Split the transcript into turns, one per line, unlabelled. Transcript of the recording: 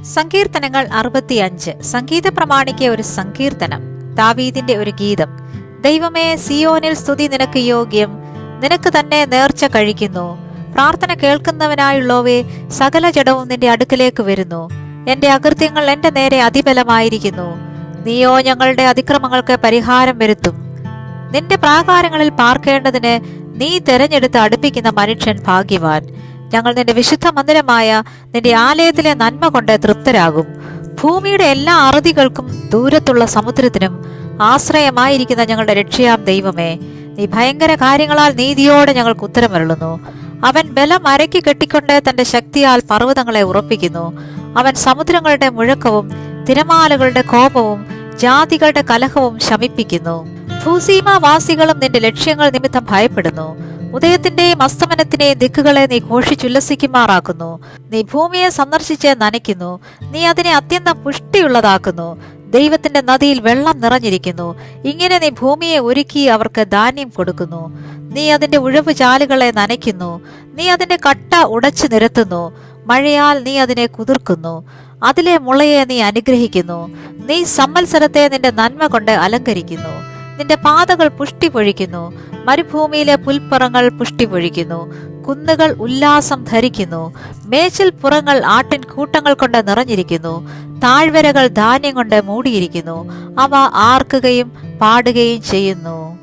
സങ്കീർത്തനങ്ങൾ 65. സംഗീത പ്രമാണിക്ക് ഒരു സങ്കീർത്തനം. ദാവീദിന്റെ ഒരു ഗീതം. ദൈവമേ, സിയോനിൽ സ്തുതി നിനക്ക് യോഗ്യം, നിനക്ക് തന്നെ നേർച്ച കഴിക്കുന്നു. പ്രാർത്ഥന കേൾക്കുന്നവനായുള്ളവേ, സകല ജഡവും നിന്റെ അടുക്കലേക്ക് വരുന്നു. എന്റെ അകൃത്യങ്ങൾ എന്റെ നേരെ അതിബലമായിരിക്കുന്നു. നീയോ ഞങ്ങളുടെ അതിക്രമങ്ങൾക്ക് പരിഹാരം വരുത്തും. നിന്റെ പ്രാകാരങ്ങളിൽ പാർക്കേണ്ടതിന് നീ തെരഞ്ഞെടുത്ത് അടുപ്പിക്കുന്ന മനുഷ്യൻ ഭാഗ്യവാൻ. ഞങ്ങൾ നിന്റെ വിശുദ്ധ മന്ദിരമായ നിന്റെ ആലയത്തിലെ നന്മ കൊണ്ട് തൃപ്തരാകും. ഭൂമിയുടെ എല്ലാ അറുതികൾക്കും ദൂരത്തുള്ള സമുദ്രത്തിനും ആശ്രയമായിരിക്കുന്ന ഞങ്ങളുടെ രക്ഷയാം ദൈവമേ, നീ ഭയങ്കര കാര്യങ്ങളാൽ നീതിയോടെ ഞങ്ങൾക്ക് ഉത്തരമരുളുന്നു. അവൻ ബലം അരക്കി കെട്ടിക്കൊണ്ട് തന്റെ ശക്തിയാൽ പർവ്വതങ്ങളെ ഉറപ്പിക്കുന്നു. അവൻ സമുദ്രങ്ങളുടെ മുഴക്കവും തിരമാലകളുടെ കോപവും ജാതികളുടെ കലഹവും ശമിപ്പിക്കുന്നു. ഭൂസീമാവാസികളും നിന്റെ ലക്ഷ്യങ്ങൾ നിമിത്തം ഭയപ്പെടുന്നു. ഉദയത്തിന്റെയും അസ്തമനത്തിന്റെയും ദിക്കുകളെ നീ ഘോഷിച്ചുല്ലസിക്കുമാറാക്കുന്നു. നീ ഭൂമിയെ സന്ദർശിച്ച് നനയ്ക്കുന്നു. നീ അതിനെ അത്യന്തം പുഷ്ടിയുള്ളതാക്കുന്നു. ദൈവത്തിന്റെ നദിയിൽ വെള്ളം നിറഞ്ഞിരിക്കുന്നു. ഇങ്ങനെ നീ ഭൂമിയെ ഒരുക്കി അവർക്ക് ധാന്യം കൊടുക്കുന്നു. നീ അതിന്റെ ഉഴവ് ചാലുകളെ നനയ്ക്കുന്നു. നീ അതിന്റെ കട്ട ഉടച്ചു നിരത്തുന്നു. മഴയാൽ നീ അതിനെ കുതിർക്കുന്നു. അതിലെ മുളയെ നീ അനുഗ്രഹിക്കുന്നു. നീ സംവത്സരത്തെ നിന്റെ നന്മ കൊണ്ട് അലങ്കരിക്കുന്നു. നിന്റെ പാതകൾ പുഷ്ടി പൊഴിക്കുന്നു. മരുഭൂമിയിലെ പുൽപ്പുറങ്ങൾ പുഷ്ടി പൊഴിക്കുന്നു. കുന്നുകൾ ഉല്ലാസം ധരിക്കുന്നു. മേച്ചിൽ പുറങ്ങൾ ആട്ടിൻ കൂട്ടങ്ങൾ കൊണ്ട് നിറഞ്ഞിരിക്കുന്നു. താഴ്വരകൾ ധാന്യം കൊണ്ട് മൂടിയിരിക്കുന്നു. അവ ആർക്കുകയും പാടുകയും ചെയ്യുന്നു.